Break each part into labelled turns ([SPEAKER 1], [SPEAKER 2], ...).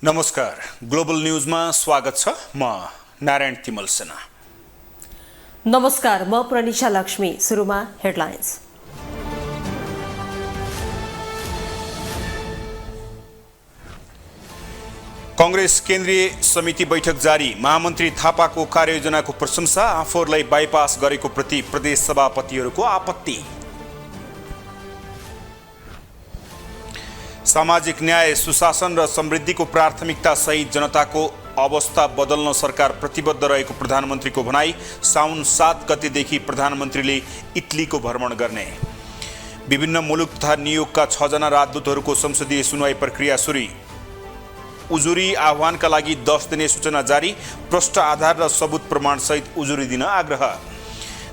[SPEAKER 1] नमस्कार, ग्लोबल न्यूजमा स्वागत छ। म नारायण तिमल सेना।
[SPEAKER 2] नमस्कार, म प्रनिशा लक्ष्मी। सुरुमा हेडलाइन्स।
[SPEAKER 1] कांग्रेस केन्द्रीय समिति बैठक जारी। महामन्त्री थापाको कार्ययोजनाको प्रशंसा, आफूहरूलाई बाइपास गरेको प्रति प्रदेश सभापतिहरूको आपत्ति। सामाजिक न्याय, सुशासन र समृद्धिको प्राथमिकता सहित जनताको अवस्था बदल्न सरकार प्रतिबद्ध रहेको प्रधानमन्त्रीको भनाई। साउन 7 गतेदेखि प्रधानमन्त्रीले इटलीको भ्रमण गर्ने। विभिन्न मुलुक तथा नियोगका 6 जना राजदूतहरूको संसदीय सुनवाई प्रक्रिया सुरु। उजुरी आह्वानका लागि 10 दिने सूचना जारी। प्रष्ट आधार र सबुत प्रमाण सहित उजुरी दिन आग्रह।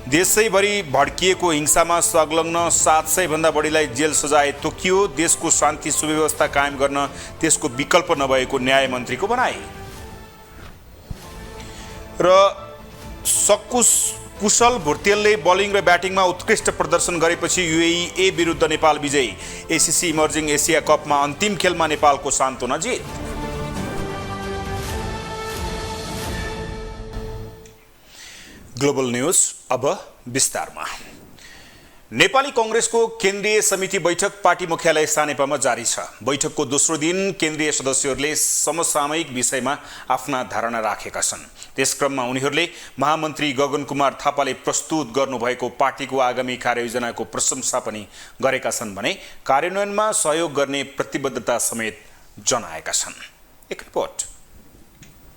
[SPEAKER 1] देशैभरि भड्किएको हिंसामा संलग्न 700 भन्दा बढीलाई जेल सजाय तोकियो। देशको शान्ति सुव्यवस्था कायम गर्न त्यसको विकल्प नभएको न्याय मन्त्रीको भनाई। र कुशल भुर्तेलले बलिङ र ब्याटिङमा उत्कृष्ट प्रदर्शन गरेपछि युएई ए विरुद्ध नेपाल विजयी। एसीसी इमर्जिङ एसिया कपमा अन्तिम खेलमा नेपालको सान्तोना जित। ग्लोबल न्यूज अब विस्तारमा। नेपाली कांग्रेसको केन्द्रीय समिति बैठक पार्टी मुख्यालय सानेपामा जारी छ। बैठकको दोस्रो दिन केन्द्रीय सदस्यहरूले समसामयिक विषयमा आफ्ना धारणा राखेका छन्। त्यसक्रममा उनीहरूले महामन्त्री गगन कुमार थापाले प्रस्तुत गर्नुभएको पार्टीको आगामी कार्ययोजनाको प्रशंसा पनि गरेका छन् भने कार्यान्वयनमा सहयोग गर्ने प्रतिबद्धता समेत जनाएका छन्। एक रिपोर्ट।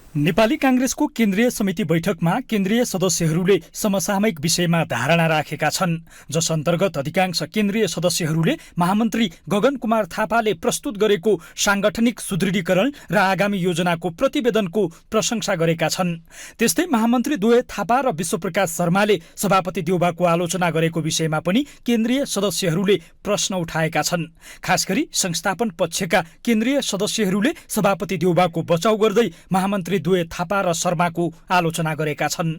[SPEAKER 3] नेपाली कांग्रेसको केन्द्रीय समिति बैठकमा केन्द्रीय सदस्यहरूले समसामयिक विषयमा धारणा राखेका छन्, जस अन्तर्गत अधिकांश केन्द्रीय सदस्यहरूले महामन्त्री गगन कुमार थापाले प्रस्तुत गरेको सांगठनिक सुदृढीकरण र आगामी योजनाको प्रतिवेदनको प्रशंसा गरेका छन्। त्यस्तै महामन्त्री द्वय थापा र विश्वप्रकाश शर्माले सभापति देउबाको आलोचना गरेको विषयमा पनि केन्द्रीय सदस्यहरूले प्रश्न उठाएका छन्। खासगरी संस्थापन पक्षका केन्द्रीय सदस्यहरूले सभापति देउबाको बचाउ गर्दै महामन्त्री द्वय थापा र शर्माको आलोचना गरेका छन्।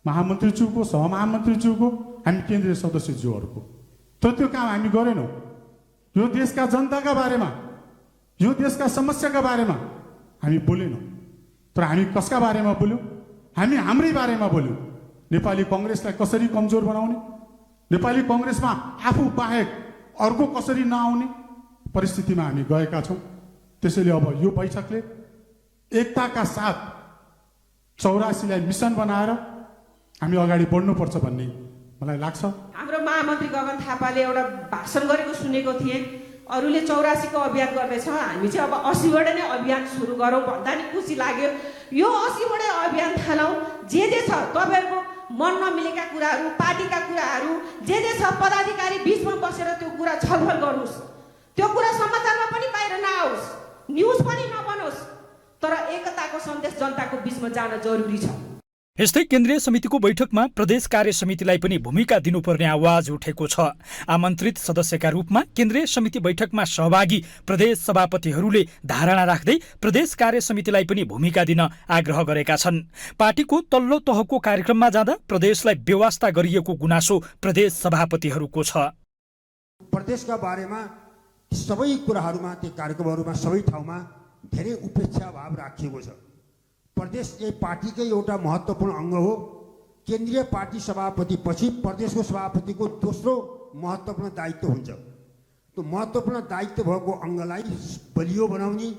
[SPEAKER 4] महामन्त्रीज्यूको, सहमहामन्त्रीज्यूको, हामी केन्द्रीय सदस्यज्यूहरूको त्यो काम हामी गरेनौँ। यो देशका जनताका बारेमा, यो देशका समस्याका बारेमा हामी बोलेनौँ। तर हामी कसका बारेमा बोल्यौँ? हामी हाम्रै बारेमा बोल्यौँ। नेपाली कांग्रेसलाई कसरी कमजोर बनाउने, नेपाली कांग्रेसमा आफू बाहेक अर्को कसरी नआउने परिस्थितिमा हामी गएका छौँ। त्यसैले अब यो बैठकले एकताका साथ 84लाई मिसन बनाएर हामी अगाडि बढ्नुपर्छ भन्ने मलाई लाग्छ।
[SPEAKER 5] हाम्रो महामन्त्री गगन थापाले एउटा भाषण गरेको सुनेको थिएँ। अरूले 84 को अभियान गर्दैछ, हामी चाहिँ अब 80 वटा नै अभियान सुरु गरौँ भन्दा नि खुसी लाग्यो। यो 80 वटा अभियान थालौँ। जे छ तपाईँहरूको मन नमिलेका कुराहरू, पार्टीका कुराहरू जे छ पदाधिकारी बीचमा बसेर त्यो कुरा छलफल गर्नुहोस्। त्यो कुरा समाचारमा पनि बाहिर नआओस्, न्युज पनि नबनोस्, तर एकताको सन्देश जनताको बीचमा जान जरुरी छ।
[SPEAKER 3] यस्तै केन्द्रीय समितिको बैठकमा प्रदेश कार्य समितिलाई पनि भूमिका दिनुपर्ने आवाज उठेको छ। आमन्त्रित सदस्यका रूपमा केन्द्रीय समिति बैठकमा सहभागी प्रदेश सभापतिहरूले धारणा राख्दै प्रदेश कार्य समितिलाई पनि भूमिका दिन आग्रह गरेका छन्। पार्टीको तल्लो तहको कार्यक्रममा जाँदा प्रदेशलाई बेवास्ता गरिएको गुनासो प्रदेश सभापतिहरूको छ।
[SPEAKER 6] प्रदेशका बारेमा सबै कुराहरूमा, ती कार्यक्रमहरूमा, सबै ठाउँमा धेरै उपेक्षा भाव राखिएको छ। प्रदेश चाहिँ पार्टीकै एउटा महत्त्वपूर्ण अङ्ग हो। केन्द्रीय पार्टी सभापति पछि प्रदेशको सभापतिको दोस्रो महत्त्वपूर्ण दायित्व हुन्छ। त्यो महत्त्वपूर्ण दायित्व भएको अङ्गलाई बलियो बनाउने,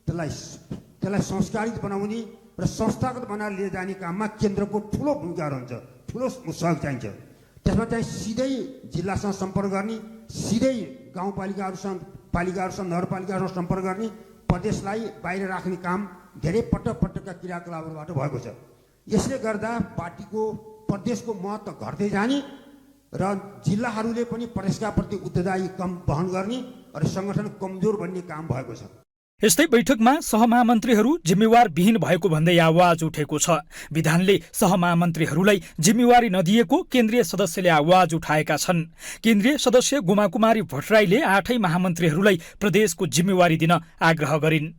[SPEAKER 6] त्यसलाई संस्कारित बनाउने र संस्थागत बनाएर लिएर जाने काममा केन्द्रको ठुलो भूमिका रहन्छ, ठुलो सहयोग चाहिन्छ। त्यसमा चाहिँ सिधै जिल्लासँग सम्पर्क गर्ने, सिधै गाउँपालिकाहरूसँग, नगरपालिकाहरूसँग सम्पर्क गर्ने, प्रदेशलाई बाहिर राख्ने काम धेरै पटकका क्रियाकलापहरूबाट भएको छ। यसले गर्दा पार्टीको प्रदेशको महत्त्व घट्दै जाने र जिल्लाहरूले पनि प्रदेशका प्रति उत्तरदायी कम वहन गर्ने र सङ्गठन कमजोर बन्ने काम भएको छ।
[SPEAKER 3] यस्तै बैठकमा सहमहामन्त्रीहरू जिम्मेवार विहीन भएको भन्दै आवाज उठेको छ। विधानले सहमहामन्त्रीहरूलाई जिम्मेवारी नदिएको केन्द्रीय सदस्यले आवाज उठाएका छन्। केन्द्रीय सदस्य गुमाकुमारी भट्टराईले 8 महामन्त्रीहरूलाई प्रदेशको जिम्मेवारी दिन आग्रह गरिन्।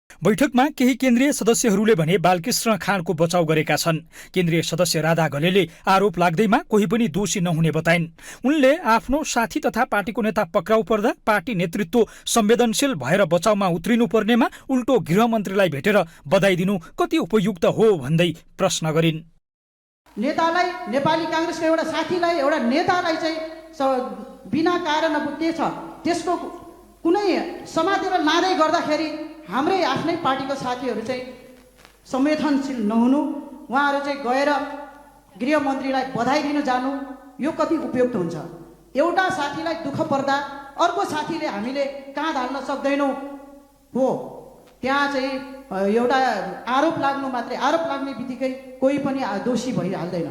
[SPEAKER 3] बैठकमा केही केन्द्रीय सदस्यहरूले भने बालकृष्ण खाँडको बचाउ गरेका छन्। केन्द्रीय सदस्य राधा घलेले आरोप लाग्दैमा कोही पनि दोषी नहुने बताइन्। उनले आफ्नो साथी तथा पार्टीको नेता पक्राउ पर्दा पार्टी नेतृत्व संवेदनशील भएर बचाउमा उत्रिनु पर्नेमा उल्टो गृहमन्त्रीलाई भेटेर बधाई दिनु कति उपयुक्त हो भन्दै प्रश्न गरिन्।
[SPEAKER 7] नेतालाई, नेपाली काङ्ग्रेसको एउटा साथीलाई, एउटा नेतालाई चाहिँ बिना कारण अब के छ त्यसको कुनै समातेर लाँदै गर्दाखेरि हाम्रै आफ्नै पार्टीको साथीहरू चाहिँ संवेदनशील नहुनु, उहाँहरू चाहिँ गएर गृहमन्त्रीलाई बधाई दिन जानु, यो कति उपयुक्त हुन्छ? एउटा साथीलाई दुःख पर्दा अर्को साथीले हामीले काँध हाल्न सक्दैनौँ हो, त्यहाँ चाहिँ एउटा आरोप लाग्नु मात्रै, आरोप लाग्ने बित्तिकै कोही पनि दोषी भइहाल्दैन।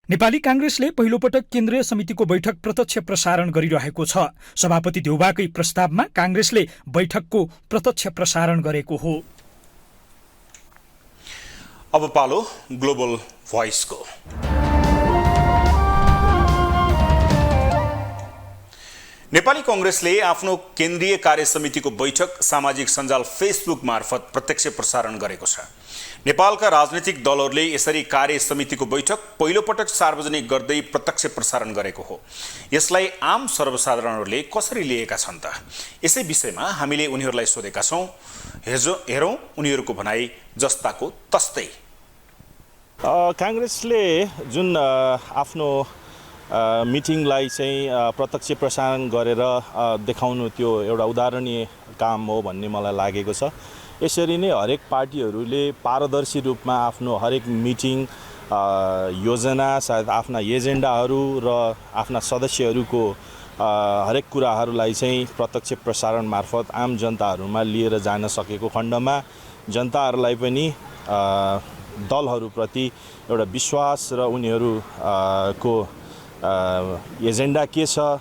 [SPEAKER 3] नेपाली काङ्ग्रेसले पहिलोपटक केन्द्रीय समितिको बैठक प्रत्यक्ष प्रसारण गरिरहेको छ। सभापति देउबाकै प्रस्तावमा काङ्ग्रेसले बैठकको प्रत्यक्ष प्रसारण गरेको हो।
[SPEAKER 1] अब पालो ग्लोबल भोइसको। नेपाली कांग्रेसले आफ्नो केन्द्रीय कार्य समितिको बैठक सामाजिक सञ्जाल फेसबुक मार्फत प्रत्यक्ष प्रसारण गरेको छ। नेपालका राजनीतिक दलहरूले यसरी कार्य समितिको बैठक पहिलोपटक सार्वजनिक गर्दै प्रत्यक्ष प्रसारण गरेको हो। यसलाई आम सर्वसाधारणहरूले कसरी लिएका छन् त? यसै विषयमा हामीले उनीहरूलाई सोधेका छौँ। हेरौँ उनीहरूको भनाई जस्ताको तस्तै।
[SPEAKER 8] कांग्रेसले जुन आफ्नो मिटिङलाई चाहिँ प्रत्यक्ष प्रसारण गरेर देखाउनु त्यो एउटा उदाहरणीय काम हो भन्ने मलाई लागेको छ। यसरी नै हरेक पार्टीहरूले पारदर्शी रूपमा आफ्नो हरेक मिटिङ योजना, सायद आफ्ना एजेन्डाहरू र आफ्ना सदस्यहरूको हरेक कुराहरूलाई चाहिँ प्रत्यक्ष प्रसारण मार्फत आम जनताहरूमा लिएर जान सकेको खण्डमा जनताहरूलाई पनि दलहरूप्रति एउटा विश्वास र उनीहरूको एजेन्डा के छ,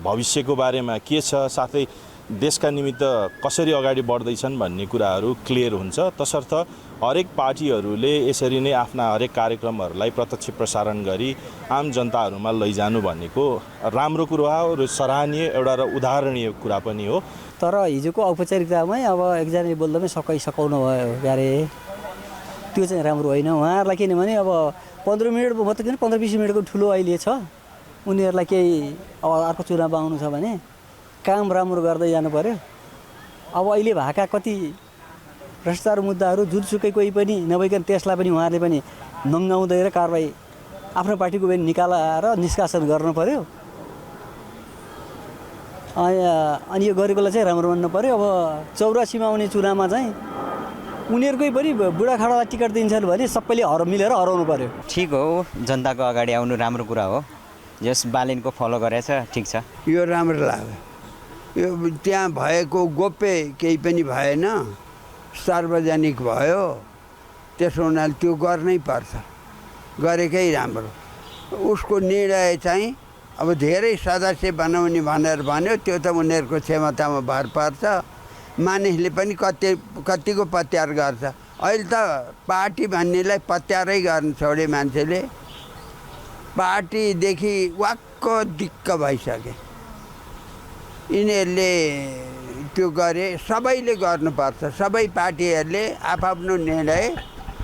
[SPEAKER 8] भविष्यको बारेमा के छ, साथै देशका निमित्त कसरी अगाडि बढ्दैछन् भन्ने कुराहरू क्लियर हुन्छ। तसर्थ हरेक पार्टीहरूले यसरी नै आफ्ना हरेक कार्यक्रमहरूलाई प्रत्यक्ष प्रसारण गरी आम जनताहरूमा लैजानु भनेको राम्रो कुरो हो र सराहनीय एउटा र उदाहरणीय कुरा पनि हो।
[SPEAKER 9] तर हिजोको औपचारिकतामै अब एकजनाले बोल्दामै सकाउनु भयो क्यारे, त्यो चाहिँ राम्रो होइन उहाँहरूलाई। किनभने अब 15 मिनट मात्रै किन 15-20 मिनटको ठुलो अहिले छ, उनीहरूलाई केही अब अर्को चुनाव आउनु छ भने काम राम्रो गर्दै जानु पर्यो। अब अहिले भएका कति भ्रष्टाचार मुद्दाहरू जुनसुकै कोही पनि नभइकन त्यसलाई पनि उहाँहरूले पनि नङ्गाउँदै र कारबाही आफ्नो पार्टीको पनि निकालेर निष्कासन गर्नु पर्यो। अनि यो गरेकोलाई चाहिँ राम्रो मान्नु पर्यो। अब 84मा आउने चुनावमा चाहिँ उनीहरूकै पनि बुढाखाडालाई टिकट दिन्छन् भने सबैले मिलेर हराउनु पर्यो।
[SPEAKER 10] ठिक हो, जनताको अगाडि आउनु राम्रो कुरा हो। जस बालिनको फलो गरेछ ठिक छ,
[SPEAKER 11] यो राम्रो लाग्यो। यो त्यहाँ भएको गोप्य केही पनि भएन, सार्वजनिक भयो। त्यसो हुनाले त्यो गर्नै पर्छ, गरेकै राम्रो। उसको निर्णय चाहिँ अब धेरै सदस्य बनाउने भनेर भन्यो, त्यो त उनीहरूको क्षमतामा भर पर्छ। मानिसले पनि कतिको पत्यार गर्छ। अहिले त पार्टी भन्नेलाई पत्यारै गर्न छोडे मान्छेले। पार्टीदेखि वाक्क दिक्क भइसके। यिनीहरूले त्यो गरे, सबैले गर्नुपर्छ। सबै पार्टीहरूले आफ्नो निर्णय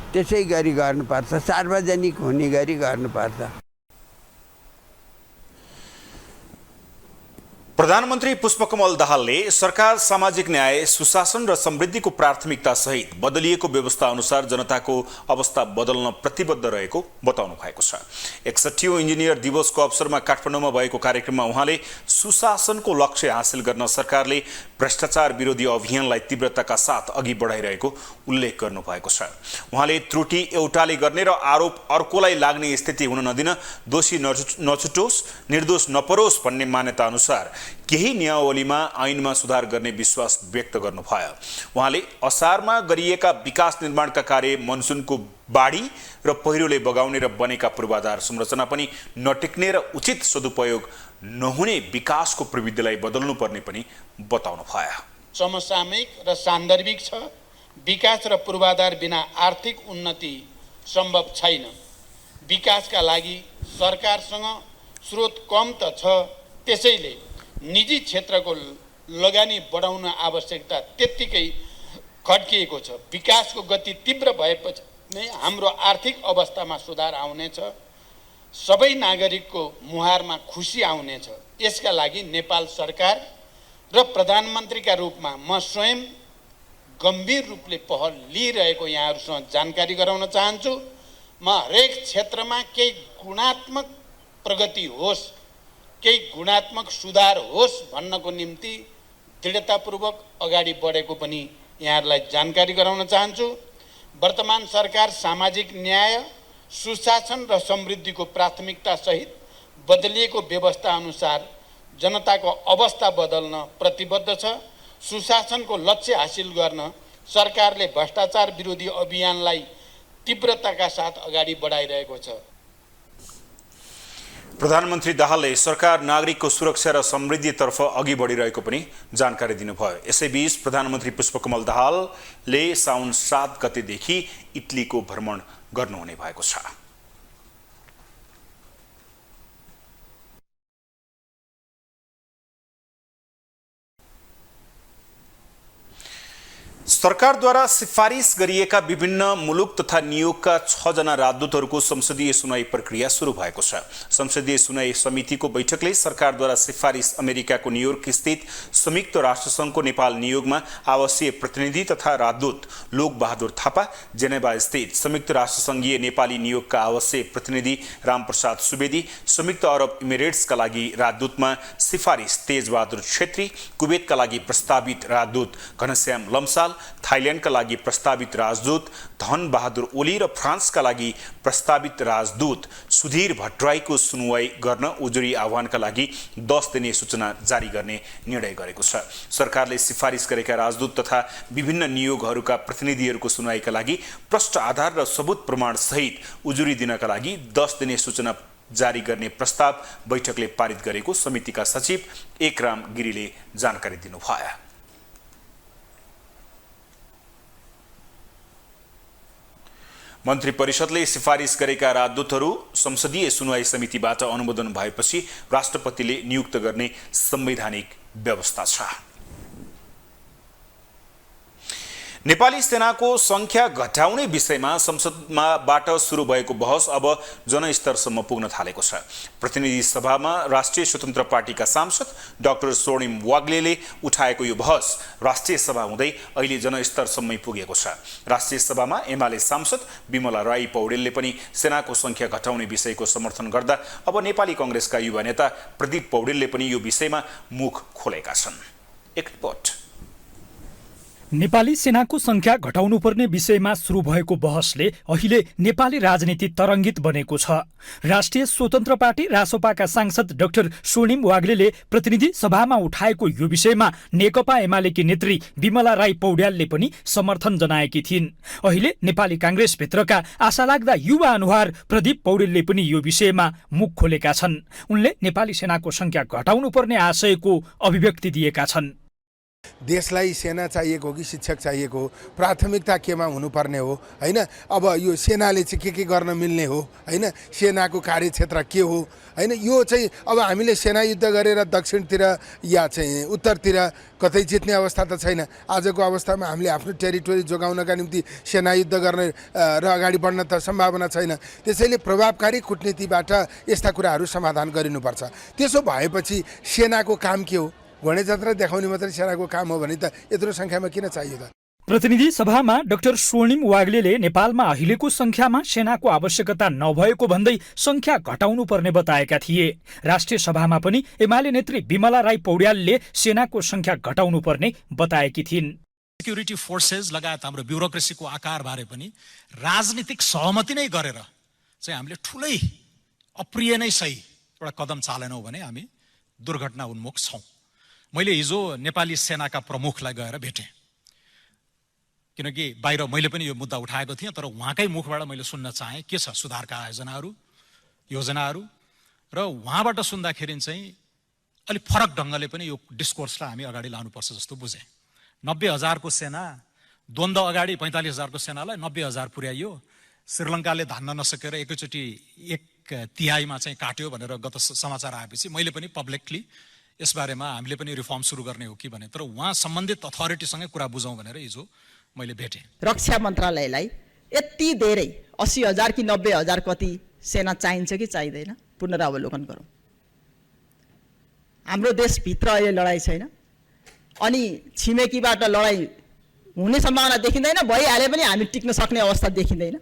[SPEAKER 11] त्यसै गरी गर्नुपर्छ, सार्वजनिक हुने गरी गर्नुपर्छ।
[SPEAKER 1] प्रधानमन्त्री पुष्पकमल दाहालले सरकार सामाजिक न्याय, सुशासन र समृद्धिको प्राथमिकता सहित बदलिएको व्यवस्था अनुसार जनताको अवस्था बदल्न प्रतिबद्ध रहेको बताउनु भएको छ। 61औं इन्जिनियर दिवसको अवसरमा काठमाडौँमा भएको कार्यक्रममा उहाँले सुशासनको लक्ष्य हासिल गर्न सरकारले भ्रष्टाचार विरोधी अभियानलाई तीव्रताका साथ अघि बढाइरहेको उल्लेख गर्नु भएको छ। उहाँले त्रुटि एउटाले गर्ने र आरोप अर्कोलाई लाग्ने स्थिति हुन नदिन, दोषी नछुटोस्, निर्दोष नपरोस् भन्ने मान्यता अनुसार केही नियमावलीमा ऐनमा सुधार गर्ने विश्वास व्यक्त गर्नुभयो। उहाँले असारमा गरिएका विकास निर्माणका कार्य, मनसुनको बाढी र पहिरोले बगाउने र बनेका पूर्वाधार संरचना पनि नटिक्ने र उचित सदुपयोग नहुने विकासको प्रविधिलाई बदल्नुपर्ने पनि बताउनु भयो।
[SPEAKER 12] समसामयिक र सान्दर्भिक छ। विकास र पूर्वाधार बिना आर्थिक उन्नति सम्भव छैन। विकासका लागि सरकारसँग स्रोत कम त छ, त्यसैले निजी क्षेत्रको लगानी बढाउन आवश्यकता त्यत्तिकै खड्किएको छ। विकासको गति तीव्र भएपछि नै हाम्रो आर्थिक अवस्थामा सुधार आउनेछ, सबै नागरिकको मुहारमा खुसी आउनेछ। यसका लागि नेपाल सरकार र प्रधानमन्त्रीका रूपमा म स्वयं गम्भीर रूपले पहल लिइरहेको यहाँहरूसँग जानकारी गराउन चाहन्छु। म हरेक क्षेत्रमा केही गुणात्मक प्रगति होस्, केही गुणात्मक सुधार होस् भन्नको निम्ति दृढतापूर्वक अगाडि बढेको पनि यहाँहरूलाई जानकारी गराउन चाहन्छु। वर्तमान सरकार सामाजिक न्याय, सुशासन र समृद्धिको प्राथमिकता सहित बदलिएको व्यवस्था अनुसार जनताको अवस्था बदल्न प्रतिबद्ध छ। सुशासनको लक्ष्य हासिल गर्न सरकारले भ्रष्टाचार विरोधी अभियानलाई तीव्रताका साथ अगाडि बढाइरहेको छ।
[SPEAKER 1] प्रधानमन्त्री दाहालले सरकार नागरिकको सुरक्षा र समृद्धितर्फ अघि बढिरहेको पनि जानकारी दिनुभयो। यसैबीच प्रधानमन्त्री पुष्पकमल दाहालले साउन 7 गतेदेखि इटलीको भ्रमण गर्नुहुने भएको छ। सरकारद्वारा सिफारिस गरिएका विभिन्न मुलुक तथा नियोगका 6 जना राजदूतहरूको संसदीय सुनवाई प्रक्रिया सुरु भएको छ। संसदीय सुनवाई समितिको बैठकले सरकारद्वारा सिफारिस अमेरिकाको न्युयोर्क स्थित संयुक्त राष्ट्रसङ्घको नेपाल नियोगमा आवासीय प्रतिनिधि तथा राजदूत लोकबहादुर थापा, जेनेभा स्थित संयुक्त राष्ट्रसङ्घीय नेपाली नियोगका आवासीय प्रतिनिधि रामप्रसाद सुवेदी, संयुक्त अरब इमिरेट्सका लागि राजदूतमा सिफारिस तेजबहादुर छेत्री, कुवेतका लागि प्रस्तावित राजदूत घनश्याम लम्साल, थाइल्यान्डका लागि प्रस्तावित राजदूत धन बहादुर ओली र फ्रान्सका लागि प्रस्तावित राजदूत सुधीर भट्टराईको सुनवाई गर्न उजुरी आह्वानका लागि 10 दिने सूचना जारी गर्ने निर्णय गरेको छ। सरकारले सिफारिस गरेका राजदूत तथा विभिन्न नियोगहरूका प्रतिनिधिहरूको सुनवाईका लागि प्रष्ट आधार र सबुत प्रमाण सहित उजुरी दिनका लागि 10 दिने सूचना जारी गर्ने प्रस्ताव बैठकले पारित गरेको समितिका सचिव एकराम गिरीले जानकारी दिनुभयो। मन्त्री परिषदले सिफारिस गरेका राजदूतहरू संसदीय सुनवाई समितिबाट अनुमोदन भएपछि राष्ट्रपतिले नियुक्त गर्ने संवैधानिक व्यवस्था छ। नेपाली सेनाको संख्या घटाउने विषयमा संसदबाट सुरु भएको बहस अब जनस्तरसम्म पुग्न थालेको छ। प्रतिनिधि सभामा राष्ट्रिय स्वतन्त्र पार्टीका सांसद डाक्टर स्वर्णिम वाग्लेले उठाएको यो बहस राष्ट्रिय सभा हुँदै अहिले जनस्तरसम्मै पुगेको छ। राष्ट्रिय सभामा एमाले सांसद विमला राई पौडेलले पनि सेनाको संख्या घटाउने विषयको समर्थन गर्दा अब नेपाली कांग्रेसका युवा नेता प्रदीप पौडेलले पनि यो विषयमा मुख खोलेका छन्। एक रिपोर्ट।
[SPEAKER 3] नेपाली सेनाको संख्या घटाउनुपर्ने विषयमा सुरु भएको बहसले अहिले नेपाली राजनीति तरङ्गित बनेको छ। राष्ट्रिय स्वतन्त्र पार्टी रासोपाका सांसद डाक्टर स्वर्णिम वाग्लेले प्रतिनिधि सभामा उठाएको यो विषयमा नेकपा एमालेकी नेत्री विमला राई पौड्यालले पनि समर्थन जनाएकी थिइन्। अहिले नेपाली कांग्रेसभित्रका आशालाग्दा युवा अनुहार प्रदीप पौडेलले पनि यो विषयमा मुख खोलेका छन्। उनले नेपाली सेनाको संख्या घटाउनुपर्ने आशयको अभिव्यक्ति दिएका छन्।
[SPEAKER 13] देशलाई सेना चाहिएको हो कि शिक्षक चाहिएको हो, प्राथमिकता केमा हुनुपर्ने हो हैन। अब यो सेनाले चाहिँ के गर्न मिल्ने हो हैन, सेनाको कार्यक्षेत्र के हो हैन। यो चाहिँ अब हामीले सेना युद्ध गरेर दक्षिणतिर या चाहिँ उत्तरतिर कतै जित्ने अवस्था त छैन। आजको अवस्थामा हामीले आफ्नो टेरिटोरी जोगाउनका निम्ति सेना युद्ध गर्ने र अगाडि बढ्न त सम्भावना छैन। त्यसैले प्रभावकारी कूटनीतिबाट यस्ता कुराहरू समाधान गरिनुपर्छ। त्यसो भएपछि सेनाको काम के हो, घोडे जात्रा देखाउने मात्रै सेनाको काम हो भने त यत्रो संख्यामा किन चाहियो त।
[SPEAKER 3] प्रतिनिधि सभामा डाक्टर स्वर्णिम वाग्लेले नेपालमा अहिलेको संख्यामा सेनाको आवश्यकता नभएको भन्दै संख्या घटाउनु पर्ने बताएका थिए। राष्ट्रिय सभामा पनि एमाले नेत्री विमला राई पौड्यालले सेनाको संख्या घटाउनु पर्ने बताएकी थिइन्।
[SPEAKER 14] सिक्युरिटी फोर्सेस लगायत हाम्रो ब्युरोक्रेसीको आकार बारे पनि राजनीतिक सहमति नै गरेर चाहिँ हामीले ठुलै अप्रिय नै सही एउटा कदम चालेनौँ भने हामी दुर्घटना उन्मुख छौँ। मैले हिजो नेपाली सेनाका प्रमुखलाई गएर भेटेँ, किनकि बाहिर मैले पनि यो मुद्दा उठाएको थिएँ, तर उहाँकै मुखबाट मैले सुन्न चाहेँ के छ सुधारका योजनाहरू र उहाँबाट सुन्दाखेरि चाहिँ अलिक फरक ढङ्गले पनि यो डिस्कोर्सलाई हामी अगाडि लानुपर्छ जस्तो बुझेँ। 90,000को सेना द्वन्द्व अगाडि 45,000को सेनालाई 90,000 पुर्याइयो। श्रीलङ्काले धान्न नसकेर एकैचोटि 1/3 चाहिँ काट्यो भनेर गत समाचार आएपछि मैले पनि पब्लिकली यसबारेमा हामीले पनि रिफर्म सुरु गर्ने हो कि भने, तर उहाँ सम्बन्धित अथोरिटीसँगै कुरा बुझौँ भनेर हिजो मैले भेटेँ।
[SPEAKER 15] रक्षा मन्त्रालयलाई यति धेरै 80,000 कि 90,000 कति सेना चाहिन्छ कि चाहिँदैन पुनरावलोकन गरौँ। हाम्रो देशभित्र अहिले लडाइँ छैन, अनि छिमेकीबाट लडाइँ हुने सम्भावना देखिँदैन, भइहाले पनि हामी टिक्न सक्ने अवस्था देखिँदैन।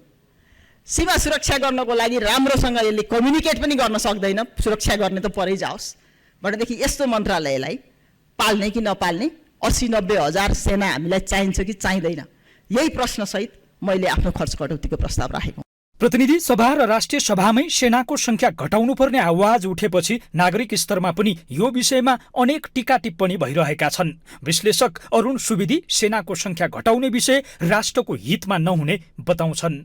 [SPEAKER 15] सीमा सुरक्षा गर्नको लागि राम्रोसँग यसले कम्युनिकेट पनि गर्न सक्दैन, सुरक्षा गर्ने त परै जाओस् भनेदेखि यस्तो मन्त्रालयलाई पाल्ने कि नपाल्ने 80-90,000 सेना हामीलाई चाहिन्छ कि चाहिँदैन, यही प्रश्नसहित मैले आफ्नो खर्च कटौतीको प्रस्ताव राखेको।
[SPEAKER 3] प्रतिनिधि सभा र राष्ट्रिय सभामै सेनाको संख्या घटाउनुपर्ने आवाज उठेपछि नागरिक स्तरमा पनि यो विषयमा अनेक टीका टिप्पणी भइरहेका छन्। विश्लेषक अरुण सुवेदी सेनाको संख्या घटाउने विषय राष्ट्रको हितमा नहुने बताउँछन्।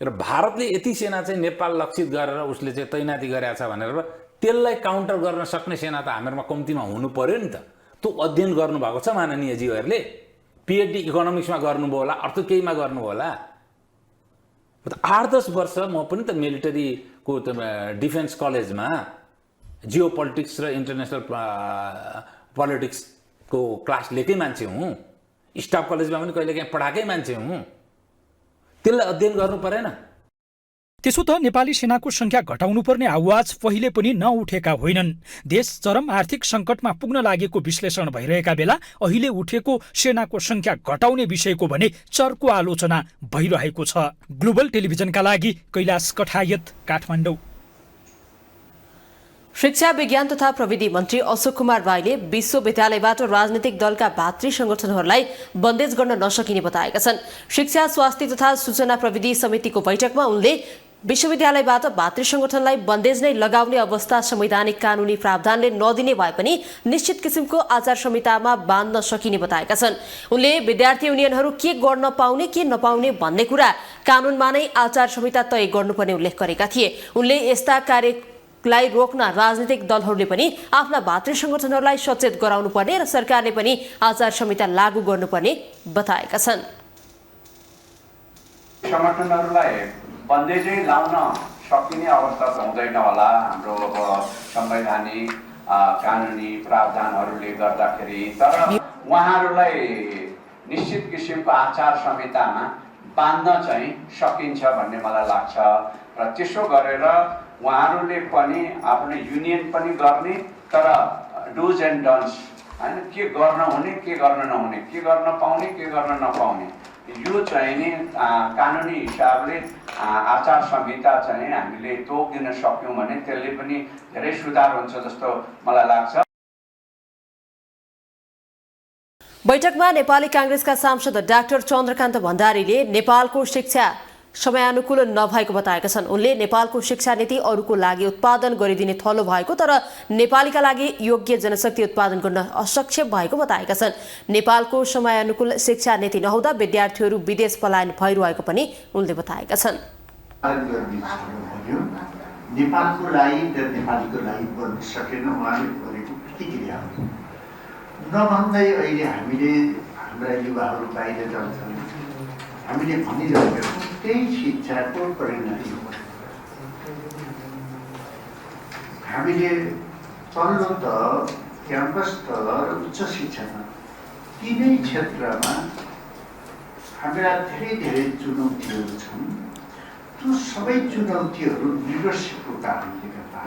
[SPEAKER 16] र भारतले यति सेना चाहिँ नेपाल लक्षित गरेर उसले चाहिँ तैनाती गरेका छ भनेर त्यसलाई काउन्टर गर्न सक्ने सेना त हामीहरूमा कम्तीमा हुनु पर्यो नि त। त्यो अध्ययन गर्नुभएको छ माननीयजीहरूले, PhD इकोनोमिक्समा गर्नुभयो होला, अर्थ केहीमा गर्नुभयो होला। 8-10 वर्ष म पनि त मिलिटरीको डिफेन्स कलेजमा जियो पोलिटिक्स र इन्टरनेसनल पोलिटिक्सको क्लास लिएकै मान्छे हुँ, स्टाफ कलेजमा पनि कहिलेकाहीँ पढाएकै मान्छे हुँ। त्यसलाई अध्ययन गर्नु परेन?
[SPEAKER 3] त्यसो त नेपाली सेनाको संख्या घटाउनुपर्ने आवाज पहिले पनि नउठेका होइनन्। देश चरम आर्थिक संकटमा पुग्न लागेको विश्लेषण भइरहेका बेला अहिले उठेको सेनाको संख्या घटाउने विषयको भने चर्को आलोचना भइरहेको छ। ग्लोबल टेलिभिजनका लागि कैलाश कठायत, काठमाडौँ।
[SPEAKER 2] शिक्षा विज्ञान तथा प्रविधि मन्त्री अशोक कुमार राईले विश्वविद्यालयबाट राजनीतिक दलका भातृ संगठनहरूलाई बन्देज गर्न नसकिने बताएका छन्। शिक्षा, स्वास्थ्य तथा सूचना प्रविधि समितिको बैठकमा उनले विश्वविद्यालयबाट भातृ संगठनलाई बन्देज नै लगाउने अवस्था संवैधानिक कानूनी प्रावधानले नदिने भए पनि निश्चित किसिमको आचार संहितामा बाँध्न सकिने बताएका छन्। उनले विद्यार्थी युनियनहरू के गर्न पाउने के नपाउने भन्ने कुरा कानूनमा नै आचार संहिता तय गर्नुपर्ने उल्लेख गरेका थिए। उनले यस्ता कार्यलाई रोक्न राजनीतिक दलहरूले पनि आफ्ना भातृ संगठनहरूलाई सचेत गराउनु पर्ने र सरकारले पनि आचार संहिता लागू गर्नुपर्ने बताएका छन्।
[SPEAKER 17] संगठनहरूलाई बन्देजै लाउन सकिने अवस्था त हुँदैन होला। हाम्रो अब संवैधानिक कानुनी प्रावधानहरूले गर्दाखेरि, तर उहाँहरूलाई निश्चित किसिमको आचार संहितामा बाँध्न चाहिँ सकिन्छ भन्ने मलाई लाग्छ। र त्यसो गरेर उहाँहरूले पनि आफ्नो युनियन पनि गर्ने, तर डुज एन्ड डन्स होइन, के गर्न हुने के गर्न नहुने, के गर्न पाउने के गर्न नपाउने, यो चाहिँ नि कानुनी हिसाबले आचार संहिता चाहिँ हामीले तोकिदिन सक्यौँ भने त्यसले पनि धेरै सुधार हुन्छ जस्तो मलाई लाग्छ।
[SPEAKER 2] बैठकमा नेपाली कांग्रेसका सांसद डाक्टर चन्द्रकान्त भण्डारीले नेपालको शिक्षा समयानुकूल नभएको बताएका छन्। उनले नेपालको शिक्षा नीति अरूको लागि उत्पादन गरिदिने थलो भएको तर नेपालीका लागि योग्य जनशक्ति उत्पादन गर्न असक्षम भएको बताएका छन्। नेपालको समयानुकूल शिक्षा नीति नहुँदा विद्यार्थीहरू विदेश पलायन भइरहेको पनि उनले बताएका छन्।
[SPEAKER 18] नेपालको लागि र नेपालीको लागि गर्न सकेन उहाँले गरेको प्रतिक्रिया हो। नभन्दै अहिले हामीले हाम्रा युवाहरू बाहिर जान्छन्, हामीले भनिरहेका छौँ त्यही शिक्षाको परिणति हो। हामीले चल्नु त क्याम्पस तल र उच्च शिक्षामा तिनै क्षेत्रमा हाम्रा धेरै चुनौतीहरू छन्। त्यो सबै चुनौतीहरू लिडरसिपको कारणले गर्दा।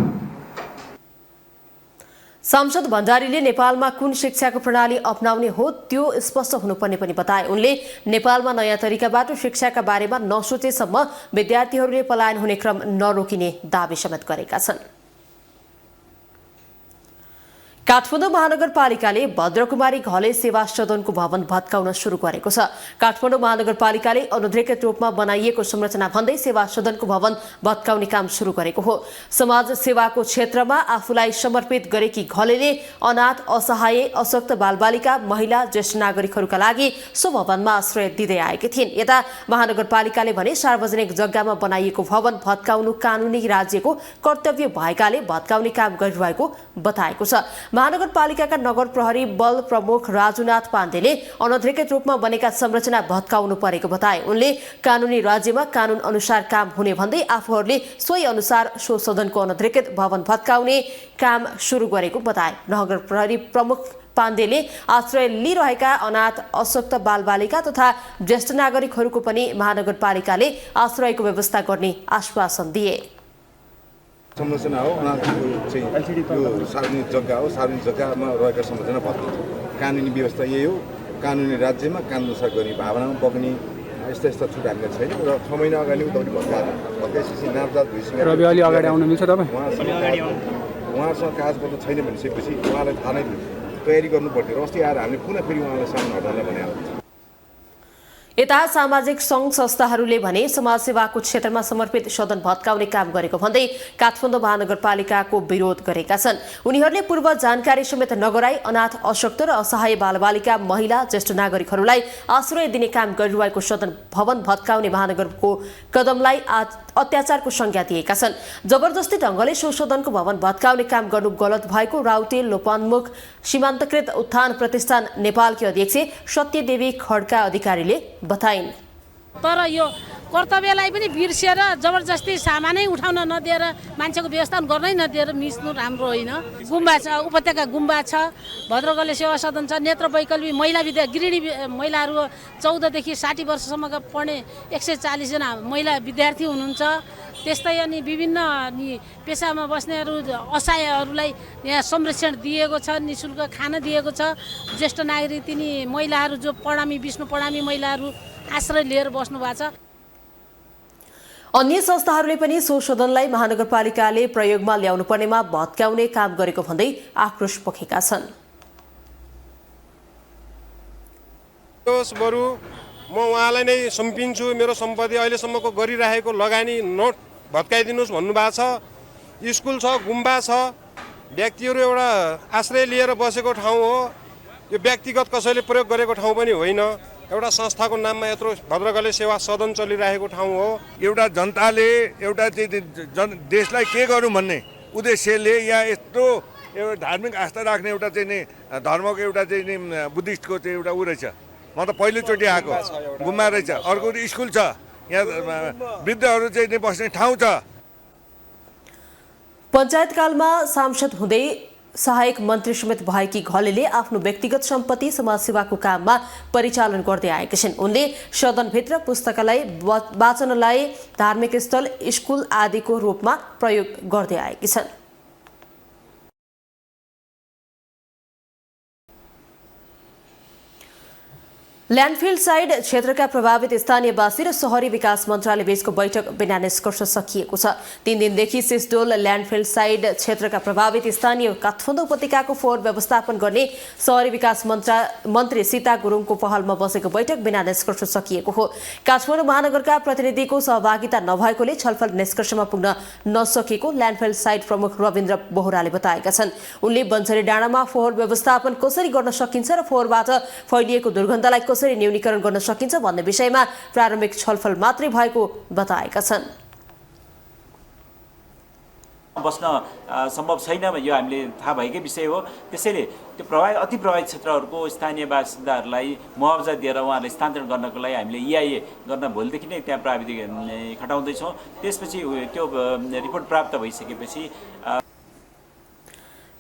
[SPEAKER 2] सांसद भण्डारीले नेपालमा कुन शिक्षाको प्रणाली अपनाउने हो त्यो स्पष्ट हुनुपर्ने पनि बताए। उनले नेपालमा नयाँ तरिकाबाट शिक्षाका बारेमा नसोचेसम्म विद्यार्थीहरूले पलायन हुने क्रम नरोकिने दावी समेत गरेका छन्। काठमाडौँ महानगरपालिकाले भद्रकुमारी घले सेवा सदनको भवन भत्काउन सुरु गरेको छ। काठमाडौँ महानगरपालिकाले अनधिकृत रूपमा बनाइएको संरचना भन्दै सेवा सदनको भवन भत्काउने काम सुरु गरेको हो। समाज सेवाको क्षेत्रमा आफूलाई समर्पित गरेकी घलेले अनाथ, असहाय, अशक्त बालबालिका, महिला, ज्येष्ठ नागरिकहरूका लागि सो भवनमा आश्रय दिँदै आएकी थिइन्। यता महानगरपालिकाले भने सार्वजनिक जग्गामा बनाइएको भवन भत्काउनु कानुनी राज्यको कर्तव्य भएकाले भत्काउने काम गरिरहेको बताएको छ। महानगरपालिकाका नगर प्रहरी बल प्रमुख राजुनाथ पाण्डेले अनधिकृत रूपमा बनेका संरचना भत्काउनु परेको बताए। उनले कानुनी राज्यमा कानुन अनुसार काम हुने भन्दै आफूहरूले सोही अनुसार सो सदनको अनधिकृत भवन भत्काउने काम सुरु गरेको बताए। नगर प्रहरी प्रमुख पाण्डेले आश्रय लिइरहेका अनाथ अशक्त बालबालिका तथा ज्येष्ठ नागरिकहरूको पनि महानगरपालिकाले आश्रयको व्यवस्था गर्ने आश्वासन दिए।
[SPEAKER 19] संरचना हो अनाथको चाहिँ यो सार्वजनिक जग्गा हो, सार्वजनिक जग्गामा रहेका संरचना भत्किन्छ। कानुनी व्यवस्था यही हो, कानुनी राज्यमा कानुन अनुसार गर्ने भावनामा बग्ने यस्ता छुट हामीलाई छैन र 6 महिना अगाडि उतापट्टि भत्काएपछि नापजात भइसक्यो।
[SPEAKER 20] रवि अलि अगाडि आउन मिल्छ तपाईँ?
[SPEAKER 19] उहाँसँग कागजपत्र छैन भनिसकेपछि उहाँलाई थाहा नै तयारी गर्नुपर्थ्यो र अस्ति आएर हामीले पुनः फेरि उहाँलाई सामना हटाउन भनेको छ।
[SPEAKER 2] यता सामाजिक सङ्घ संस्थाहरूले भने समाजसेवाको क्षेत्रमा समर्पित सदन भत्काउने काम गरेको भन्दै काठमाडौँ महानगरपालिकाको विरोध गरेका छन्। उनीहरूले पूर्व जानकारी समेत नगराई अनाथ अशक्त र असहाय बालबालिका महिला ज्येष्ठ नागरिकहरूलाई आश्रय दिने काम गरिरहेको सदन भवन भत्काउने महानगरको कदमलाई अत्याचारको संज्ञा दिएका छन्। जबरजस्ती ढङ्गले सो सदनको भवन भत्काउने काम गर्नु गलत भएको राउटे लोपान्मुख सीमान्तकृत उत्थान प्रतिष्ठान नेपालकी अध्यक्ष सत्यदेवी खड्का अधिकारीले बताइन्।
[SPEAKER 21] तर यो कर्तव्यलाई पनि बिर्सेर जबरजस्ती सामानै उठाउन नदिएर मान्छेको व्यवस्था गर्नै नदिएर मिच्नु राम्रो होइन। गुम्बा छ, उपत्यका गुम्बा छ, भद्रकाली सेवा सदन छ, नेत्र वैकल्पी महिला गृहिणी महिलाहरू 14 देखि 60 वर्षसम्मका पढ्ने 140 जना महिला विद्यार्थी हुनुहुन्छ। त्यस्तै अनि विभिन्न पेसामा बस्नेहरू असहायहरूलाई यहाँ संरक्षण दिएको छ, निःशुल्क खाना दिएको छ। ज्येष्ठ नागरिक तिनी महिलाहरू जो विष्णु प्रणामी महिलाहरू आश्रय लिएर बस्नु भएको छ।
[SPEAKER 2] अन्य संस्थाहरूले पनि सो सदनलाई महानगरपालिकाले प्रयोगमा ल्याउनु पर्नेमा भत्काउने काम गरेको भन्दै आक्रोश पोखेका छन्।
[SPEAKER 22] बरु म उहाँलाई नै सुम्पिन्छु, मेरो सम्पत्ति अहिलेसम्मको गरिरहेको लगानी नोट भत्काइदिनुहोस् भन्नुभएको छ। स्कुल छ, गुम्बा छ, व्यक्तिहरू एउटा आश्रय लिएर बसेको ठाउँ हो। यो व्यक्तिगत कसैले प्रयोग गरेको ठाउँ पनि होइन। एउटा संस्थाको नाममा यत्रो भद्रकाली सेवा सदन चलिरहेको ठाउँ हो।
[SPEAKER 23] एउटा जनताले एउटा चाहिँ देशलाई के गरौँ भन्ने उद्देश्यले यहाँ यत्रो एउटा धार्मिक आस्था राख्ने एउटा चाहिँ नि धर्मको एउटा चाहिँ नि बुद्धिस्टको चाहिँ एउटा ऊ रहेछ। म त पहिलोचोटि आएको, गुम्बा रहेछ, अर्को स्कुल छ, यहाँ वृद्धहरू चाहिँ नि बस्ने ठाउँ छ।
[SPEAKER 2] पञ्चायतकालमा सांसद हुँदै सहायक मन्त्री समेत भएकी घलेले आफ्नो व्यक्तिगत सम्पत्ति समाजसेवाको काममा परिचालन गर्दै आएकी छिन्। उनले सदनभित्र पुस्तकालय, वाचनालय, धार्मिक स्थल, स्कुल आदिको रूपमा प्रयोग गर्दै आएकी छन्। ल्यान्डफिल साइड क्षेत्रका प्रभावित स्थानीयवासी र शहरी विकास मन्त्रालय बीचको बैठक बिना निष्कर्ष सकिएको छ। 3 दिनदेखि सिसडोल ल्यान्डफिल साइड क्षेत्रका प्रभावित स्थानीय काठमाडौँ उपत्यकाको फोहोर व्यवस्थापन गर्ने शहरी विकास मन्त्री सीता गुरुङको पहलमा बसेको बैठक बिना निष्कर्ष सकिएको हो। काठमाडौँ महानगरका प्रतिनिधिको सहभागिता नभएकोले छलफल निष्कर्षमा पुग्न नसकेको ल्यान्डफिल साइड प्रमुख रविन्द्र बोहराले बताएका छन्। उनले बन्सरी डाँडामा फोहोर व्यवस्थापन कसरी गर्न सकिन्छ र फोहोरबाट फैलिएको दुर्गन्धलाई कसरी न्यूनीकरण गर्न सकिन्छ भन्ने विषयमा प्रारम्भिक छलफल मात्रै भएको बताएका छन्।
[SPEAKER 24] बस्न सम्भव छैन यो हामीले थाहा भएकै विषय हो। त्यसैले त्यो अति प्रभावित क्षेत्रहरूको स्थानीय बासिन्दाहरूलाई मुआवजा दिएर उहाँहरूलाई स्थानान्तरण गर्नको लागि हामीले EIA गर्न भोलिदेखि नै त्यहाँ प्राविधिक खटाउँदैछौँ। त्यसपछि त्यो रिपोर्ट प्राप्त भइसकेपछि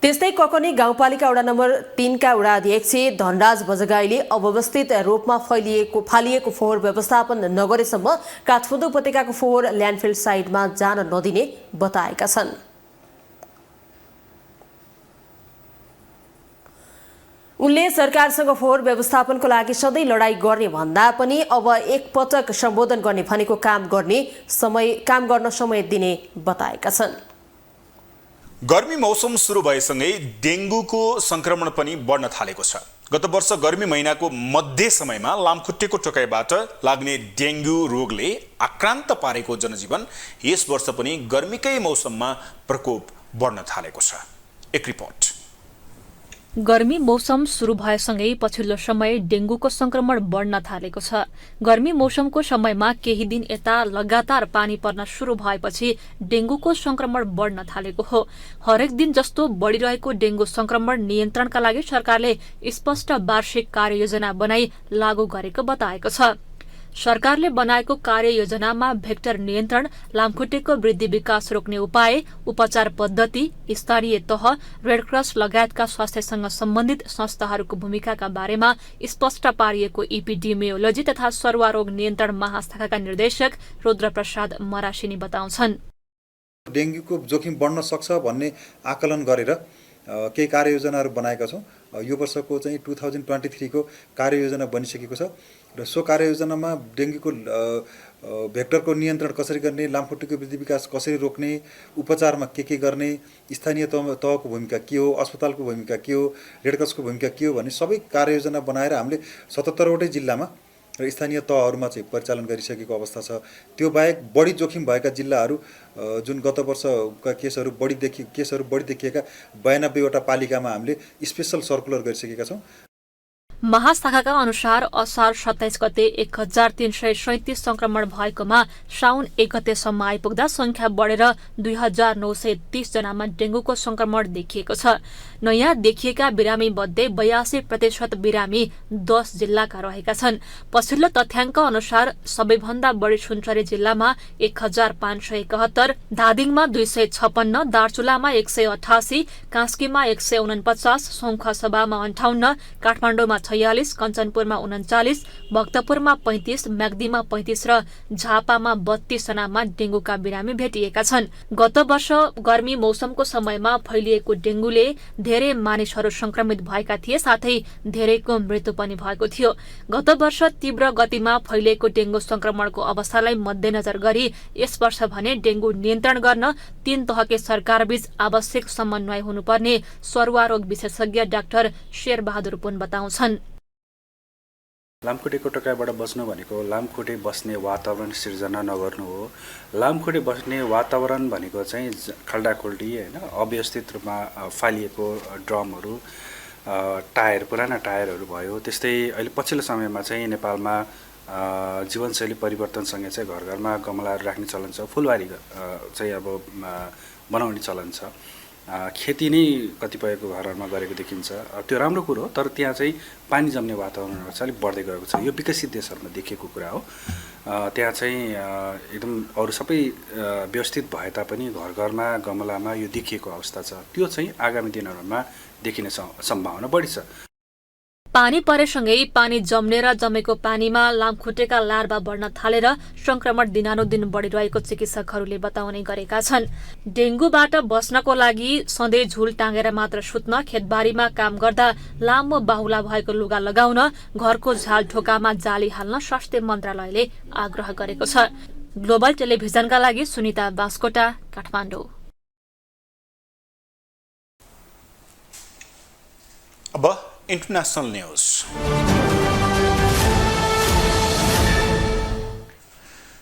[SPEAKER 2] त्यस्तै ककनी गाउँपालिका वडा नम्बर 3 का वडा अध्यक्ष धनराज बजगाईले अव्यवस्थित रूपमा फालिएको फोहोर व्यवस्थापन नगरेसम्म काठमाडौँ उपत्यकाको फोहोर ल्यान्डफिल साइडमा जान नदिने बताएका छन्। उनले सरकारसँग फोहोर व्यवस्थापनको लागि सधैँ लडाईँ गर्ने भन्दा पनि अब एकपटक सम्बोधन गर्ने भनेको काम गर्न समय दिने बताएका छन्।
[SPEAKER 1] गर्मी मौसम सुरु भएसँगै डेङ्गुको संक्रमण पनि बढ्न थालेको छ। गत वर्ष गर्मी महिनाको मध्य समयमा लामखुट्टेको टोकाइबाट लाग्ने डेङ्गु रोगले आक्रान्त पारेको जनजीवन यस वर्ष पनि गर्मीकै मौसममा प्रकोप बढ्न थालेको छ। एक रिपोर्ट।
[SPEAKER 25] गर्मी मौसम सुरु भएसँगै पछिल्लो समय डेंगूको संक्रमण बढ्न थालेको छ। गर्मी मौसमको समयमा केही दिन यता लगातार पानी पर्न शुरू भएपछि डेंगूको संक्रमण बढ्न थालेको हो। हरेक दिन जस्तो बढ़िरहेको डेंगू संक्रमण नियन्त्रणका लागि सरकारले स्पष्ट वार्षिक कार्ययोजना बनाई लागू गरेको बताएको छ। सरकारले बनाएको कार्ययोजनामा भेक्टर नियन्त्रण, लामखुट्टेको वृद्धि विकास रोक्ने उपाय, उपचार पद्धति, स्थानीय तह, रेडक्रस लगायतका स्वास्थ्यसँग सम्बन्धित संस्थाहरूको भूमिकाका बारेमा स्पष्ट पारिएको इपिडेमियोलोजी तथा सर्वारोग नियन्त्रण महाशाखाका निर्देशक रुद्रप्रसाद मरासिनी बताउँछन्।
[SPEAKER 4] डेङ्गुको जोखिम बढ्न सक्छ भन्ने आकलन गरेर केही कार्ययोजनाहरू बनाएका छौँ। यो वर्षको चाहिँ 2023 को कार्ययोजना बनिसकेको छ र सो कार्ययोजनामा डेङ्गुको भेक्टरको नियन्त्रण कसरी गर्ने, लामखुट्टेको वृद्धि विकास कसरी रोक्ने, उपचारमा के गर्ने, स्थानीय तहको भूमिका के हो, अस्पतालको भूमिका के हो, रेडक्रसको भूमिका के हो भन्ने सबै कार्ययोजना बनाएर हामीले 77वटै जिल्लामा र स्थानीय तहहरूमा चाहिँ परिचालन गरिसकेको अवस्था छ। त्यो बाहेक बढी जोखिम भएका जिल्लाहरू जुन गत वर्षका केसहरू बढी देखिएका 92वटा पालिकामा हामीले स्पेशल सर्कुलर गरिसकेका छौँ।
[SPEAKER 25] महाशाखाका अनुसार असार 27 गते 1337 संक्रमण भएकोमा साउन 1 गतेसम्म आइपुग्दा संख्या बढेर 2930 जनामा डेंगूको संक्रमण देखिएको छ। नयाँ देखिएका बिरामी मध्ये 82% बिरामी 10 जिल्लाका रहेका छन्। पछिल्लो तथ्याङ्क अनुसार सबैभन्दा बढी सुनसरी जिल्लामा 1571, धादिङमा 256, दार्चुलामा 188, कास्कीमा 149, सौखसभामा 58, काठमाडौँमा 46, कञ्चनपुरमा 39, भक्तपुरमा 35, म्याग्दीमा 35 र झापामा 32 जनामा डेंगूका बिरामी भेटिएका छन्। गत वर्ष गर्मी मौसमको समयमा फैलिएको डेंगूले धेरै मानिसहरू संक्रमित भएका थिए, साथै धेरैको मृत्यु पनि भएको थियो। गत वर्ष तीव्र गतिमा फैलिएको डेंगू संक्रमणको अवस्थालाई मध्यनजर गरी यस वर्ष भने डेंगू नियन्त्रण गर्न 3 तहकै सरकारबीच आवश्यक समन्वय हुनुपर्ने सर्वारोग विशेषज्ञ डाक्टर शेरबहादुर पुन बताउँछन्।
[SPEAKER 5] लामखुट्टेको टोकाइबाट बस्नु भनेको लामखुट्टे बस्ने वातावरण सिर्जना नगर्नु हो। लामखुट्टे बस्ने वातावरण भनेको चाहिँ खाल्डाखुल्डी हैन, अव्यवस्थित रूपमा फालिएको ड्रमहरू, टायर, पुराना टायरहरू भयो। त्यस्तै अहिले पछिल्लो समयमा चाहिँ नेपालमा जीवनशैली परिवर्तनसँगै चाहिँ घर घरमा गमलाहरू राख्ने चलन छ, फुलबारी चाहिँ अब बनाउने चलन छ। खेती नै कतिपयको घरहरूमा गरेको देखिन्छ। त्यो राम्रो कुरो हो, तर त्यहाँ चाहिँ पानी जम्ने वातावरणहरू चाहिँ अलिक बढ्दै गएको छ। यो विकसित देशहरूमा देखिएको कुरा हो। त्यहाँ चाहिँ एकदम अरू सबै व्यवस्थित भए तापनि घर घरमा गमलामा यो देखिएको अवस्था छ। त्यो चाहिँ आगामी दिनहरूमा देखिने सम्भावना बढी छ।
[SPEAKER 25] पानी परेसँगै पानी जम्ने र जमेको पानीमा लामखुट्टेका लार्भा बढ्न थालेर संक्रमण दिनानुदिन बढिरहेको चिकित्सकहरूले बताउने गरेका छन्। डेंगूबाट बस्नको लागि सधैँ झुल टाँगेर मात्र सुत्न, खेतबारीमा काम गर्दा लामो बाहुला भएको लुगा लगाउन, घरको झाल ढोकामा जाली हाल्न स्वास्थ्य मन्त्रालयले आग्रह गरेको छ। ग्लोबल टेलिभिजनका लागि सुनिता बास्कोटा, काठमाडौँ।
[SPEAKER 1] अब इंटरनेशनल न्यूज।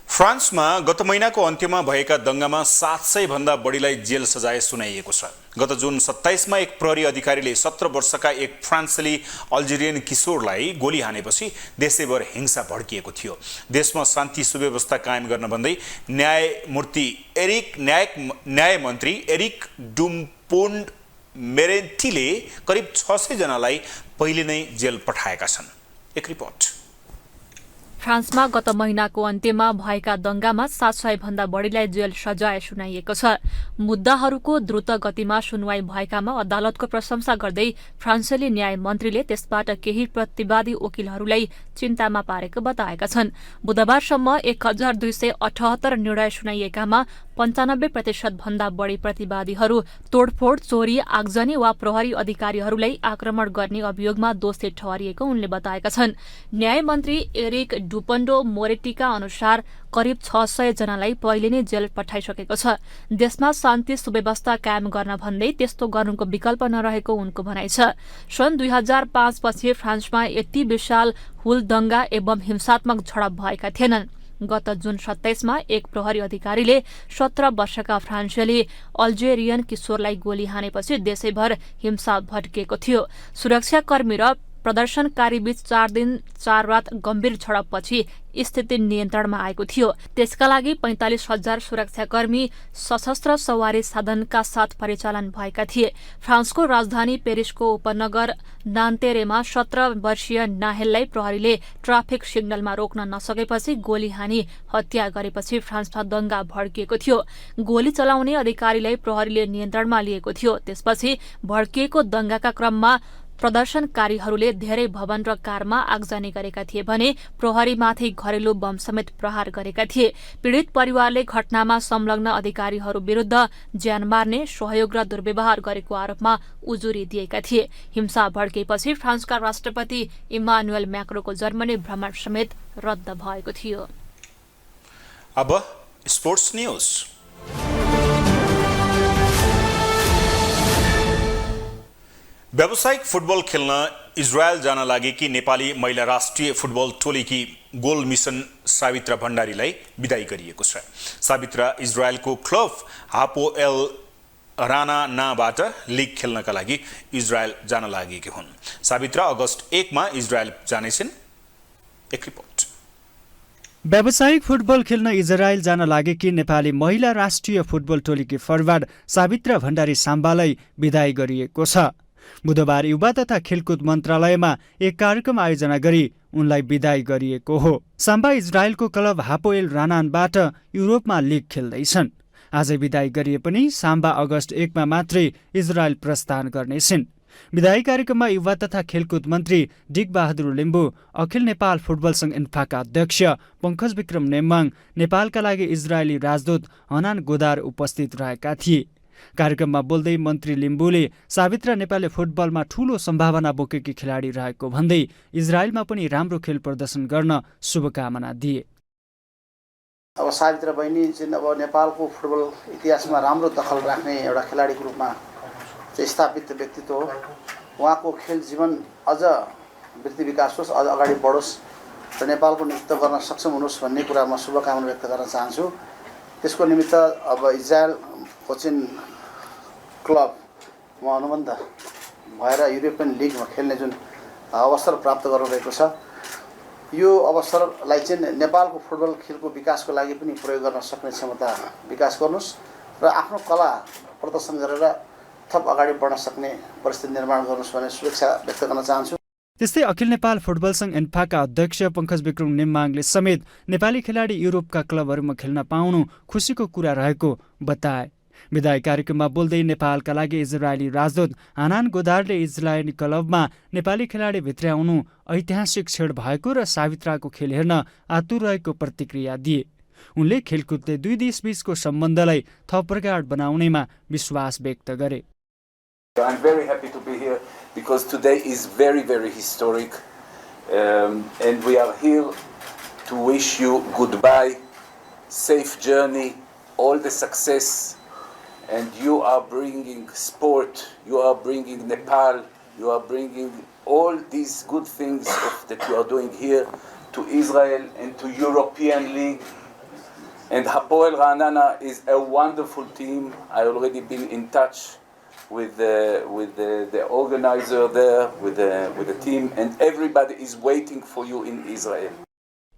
[SPEAKER 1] फ्रान्समा गत महिनाको अन्त्यमा भएका दंगामा 700 भन्दा बढीलाई जेल सजाय सुनाइएको छ। गत जुन 27 मा एक प्रहरी अधिकारीले 17 वर्षका एक फ्रान्सेली अल्जेरियन किशोरलाई गोली हानेपछि देशैभर हिंसा भड्किएको थियो। देशमा शान्ति सुव्यवस्था कायम गर्न भन्दै न्यायमन्त्री एरिक डुम्पोन्ड मेरेन्टीले करिब 600 जनालाई पहिले नै जेल पठाएका छन्। एक रिपोर्ट।
[SPEAKER 25] फ्रान्समा गत महिनाको अन्त्यमा भएका दंगामा 700 भन्दा बढीलाई जेल सजाय सुनाइएको छ। मुद्दाहरूको द्रुत गतिमा सुनवाई भएकामा अदालतको प्रशंसा गर्दै फ्रान्सेली न्याय मन्त्रीले त्यसबाट केही प्रतिवादी वकिलहरूलाई चिन्तामा पारेको बताएका छन्। बुधबारसम्म 1278 निर्णय सुनाइएकामा 95% भन्दा बढी प्रतिवादीहरू तोडफोड, चोरी, आगजनी वा प्रहरी अधिकारीहरूलाई आक्रमण गर्ने अभियोगमा दोषी ठहरिएको उनले बताएका छन्। न्याय मन्त्री एरिक डुपन्डो मोरेटीका अनुसार करिब 600 जनालाई पहिले नै जेल पठाइसकेको छ। देशमा शान्ति सुव्यवस्था कायम गर्न भन्दै त्यस्तो गर्नुको विकल्प नरहेको उनको भनाइ छ। सन् 2005 पछि फ्रान्समा यति विशाल हुलदंगा एवं हिंसात्मक झडप भएका थिएनन्। गत जुन 27 मा एक प्रहरी अधिकारीले 17 वर्षका फ्रान्सेली अल्जेरियन किशोरलाई गोली हानेपछि देशैभर हिंसा भड्किएको थियो। सुरक्षाकर्मी र प्रदर्शनकारी बीच 4 दिन 4 रात गम्भीर झडपपछि स्थिति नियन्त्रणमा आएको थियो। त्यसका लागि 45,000 सुरक्षाकर्मी सशस्त्र सवारी साधनका साथ परिचालन भएका थिए। फ्रान्सको राजधानी पेरिसको उपनगर नान्तेरेमा 17 वर्षीय नाहेललाई प्रहरीले ट्राफिक सिग्नलमा रोक्न नसकेपछि गोली हानी हत्या गरेपछि फ्रान्समा दंगा भड्किएको थियो। गोली चलाउने अधिकारीलाई प्रहरीले नियन्त्रणमा लिएको थियो। त्यसपछि भड्किएको दंगाका क्रममा प्रदर्शनकारीहरूले धेरै भवन र कारमा आगजनी गरेका थिए भने प्रहरीमाथि घरेलु बम समेत प्रहार गरेका थिए। पीड़ित परिवारले घटनामा संलग्न अधिकारीहरू विरूद्ध ज्यान मार्ने, सहयोग र दुर्व्यवहार गरेको आरोपमा उजुरी दिएका थिए। हिंसा भड्केपछि फ्रान्सका राष्ट्रपति इमानुएल म्याक्रोको जर्मनी भ्रमण समेत रद्द भएको थियो।
[SPEAKER 1] अब स्पोर्ट्स न्यूज। व्यावसायिक फुटबल खेल्न इजरायल जान लागेकी नेपाली महिला राष्ट्रिय फुटबल टोलीकी गोल मिसन सावित्रा भण्डारीलाई बिदाई गरिएको छ। सावित्रा इजरायलको क्लब हापोएल रानाबाट लिग खेल्नका लागि इजरायल जान लागेकी हुन्। सावित्रा अगस्त 1 मा इजरायल जानेछिन्। एक रिपोर्ट।
[SPEAKER 6] व्यावसायिक फुटबल खेल्न इजरायल जान लागेकी नेपाली महिला राष्ट्रिय फुटबल टोलीकी फरवार्ड सावित्रा भण्डारी साम्बालाई बिदाई गरिएको छ। बुधबार युवा तथा खेलकुद मन्त्रालयमा एक कार्यक्रम आयोजना गरी उनलाई बिदाई गरिएको हो। साम्बा इजरायलको क्लब हापोएल रानानबाट युरोपमा लिग खेल्दैछन्। आजै बिदाई गरिए पनि साम्बा अगस्त 1 मा मात्रै इजरायल प्रस्थान गर्नेछिन्। विदाई कार्यक्रममा युवा तथा खेलकुद मन्त्री डिक बहादुर लिम्बू, अखिल नेपाल फुटबल संघ इन्फाका अध्यक्ष पंकज विक्रम नेम्बाङ, नेपालका लागि इजरायली राजदूत हनान गोदार उपस्थित रहेका थिए। कार्यक्रममा बोल्दै मन्त्री लिम्बूले सावित्रा नेपालले फुटबलमा ठूलो सम्भावना बोकेकी खेलाडी रहेको भन्दै इजरायलमा पनि राम्रो खेल प्रदर्शन गर्न शुभकामना दिए।
[SPEAKER 7] अब सावित्रा बहिनी चाहिँ अब नेपालको फुटबल इतिहासमा राम्रो दखल राख्ने एउटा खेलाडीको रूपमा चाहिँ स्थापित व्यक्तित्व हो। उहाँको खेल जीवन अझ वृद्धि विकास होस्, अझ अगाडि बढोस् र नेपालको नेतृत्व गर्न सक्षम हुनुहोस् भन्ने कुरा म शुभकामना व्यक्त गर्न चाहन्छु। त्यसको निमित्त अब इजरायलको चाहिँ क्लबमा अनुबन्ध भएर युरोपियन लिगमा खेल्ने जुन अवसर प्राप्त गर्नुभएको छ, यो अवसरलाई चाहिँ नेपालको फुटबल खेलको विकासको लागि पनि प्रयोग गर्न सक्ने क्षमता विकास गर्नुहोस् र आफ्नो कला प्रदर्शन गरेर थप अगाडि बढ्न सक्ने परिस्थिति निर्माण गर्नुहोस् भन्ने शुभेच्छा व्यक्त गर्न चाहन्छु।
[SPEAKER 6] त्यस्तै अखिल नेपाल फुटबल संघ इन्फाका अध्यक्ष पंकज विक्रम नेम्बाङले समेत नेपाली खेलाडी युरोपका क्लबहरूमा खेल्न पाउनु खुसीको कुरा रहेको बताए। विदाई कार्यक्रममा बोल्दै नेपालका लागि इजरायली राजदूत हनान गोदारले इजरायली क्लबमा नेपाली खेलाडी भित्र्याउनु ऐतिहासिक क्षण भएको र सावित्राको खेल हेर्न आतुर रहेको प्रतिक्रिया दिए। उनले खेलकुदले दुई देशबीचको सम्बन्धलाई थप प्रगाढ बनाउनेमा विश्वास व्यक्त गरे।
[SPEAKER 8] I'm very happy to be here because today is very, very historic, and we are here to wish you goodbye, safe journey, all the success, and you are bringing sport, you are bringing Nepal, you are bringing all these good things that you are doing here to Israel and to European League. And Hapoel Ra'anana is a wonderful team. I already been in touch with the organizer there, with the team, and everybody is waiting for you in Israel.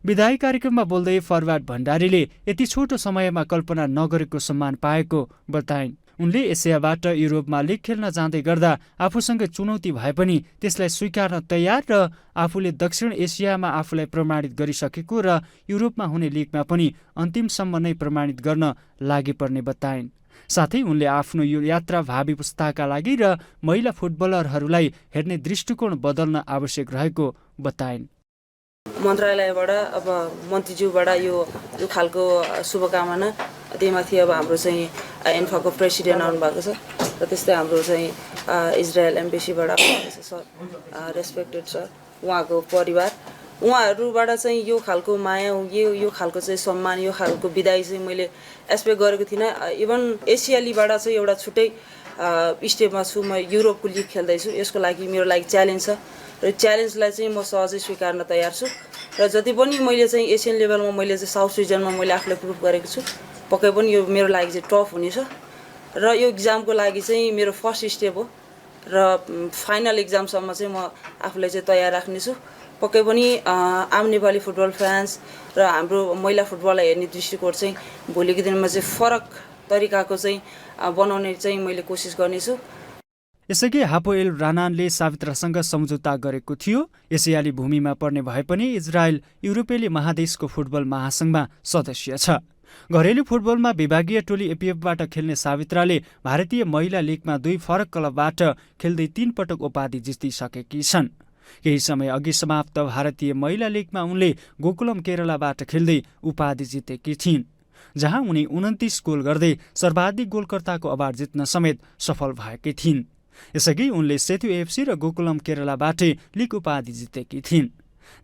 [SPEAKER 6] विदाई कार्यक्रममा बोल्दै forward भण्डारीले यति छोटो समयमा कल्पना नगरेको सम्मान पाएको बताइन्। उनले एसियाबाट युरोपमा लिग खेल्न जाँदै गर्दा आफूसँग चुनौती भए पनि त्यसलाई स्वीकार्न तयार र आफूले दक्षिण एसियामा आफूलाई प्रमाणित गरिसकेको र युरोपमा हुने लिगमा पनि अन्तिमसम्म नै प्रमाणित गर्न लागि पर्ने बताइन्। साथै उनले आफ्नो यो यात्रा भावी पुस्ताका लागि र महिला फुटबलरहरूलाई हेर्ने दृष्टिकोण बदल्न आवश्यक रहेको बताइन्।
[SPEAKER 9] मन्त्रालयबाट अब मन्त्रीज्यूबाट यो खालको शुभकामना, त्यहीमाथि अब हाम्रो चाहिँ एन्फाको प्रेसिडेन्ट आउनुभएको छ र त्यस्तै हाम्रो चाहिँ इजरायल एम्बेसीबाट आउनुभएको छ सर, रेस्पेक्टेड सर, उहाँको परिवार, उहाँहरूबाट चाहिँ यो खालको माया, यो खालको चाहिँ सम्मान, यो खालको विदाई चाहिँ मैले एक्सपेक्ट गरेको थिइनँ। इभन एसियालीबाट चाहिँ एउटा छुट्टै स्टेपमा छु, म युरोपको लिग खेल्दैछु, यसको लागि मेरो लागि च्यालेन्ज छ र च्यालेन्जलाई चाहिँ म सहजै स्वीकार्न तयार छु र जति पनि मैले चाहिँ एसियन लेभलमा मैले चाहिँ साउथ रिजनमा मैले आफूलाई प्रुभ गरेको छु, पक्कै पनि यो मेरो लागि चाहिँ टफ हुनेछ र यो इक्जामको लागि चाहिँ मेरो फर्स्ट स्टेप हो। र फाइनल एक्जामसम्म चाहिँ म आफूलाई चाहिँ तयार राख्नेछु। पक्कै पनि आम नेपाली फुटबल फ्यान्स र हाम्रो महिला फुटबललाई हेर्ने दृष्टिकोण चाहिँ भोलिको दिनमा चाहिँ फरक तरिकाको चाहिँ बनाउने चाहिँ मैले कोसिस गर्नेछु।
[SPEAKER 6] यसअघि हापोएल रानानले सावित्रासँग सम्झौता गरेको थियो। एसियाली भूमिमा पर्ने भए पनि इजरायल युरोपेली महादेशको फुटबल महासङ्घमा सदस्य छ। घरेलु फुटबलमा विभागीय टोली एपिएफबाट खेल्ने सावित्राले भारतीय महिला लिगमा 2 फरक क्लबबाट खेल्दै 3 पटक उपाधि जितिसकेकी छन्। केही समय अघि समाप्त भारतीय महिला लिगमा उनले गोकुलम केरलाबाट खेल्दै उपाधि जितेकी थिइन्, जहाँ उनी 29 गोल गर्दै सर्वाधिक गोलकर्ताको अवार्ड जित्न समेत सफल भएकी थिइन्। यसअघि उनले सेतु एफसी र गोकुलम केरलाबाटै लिग उपाधि जितेकी थिइन्।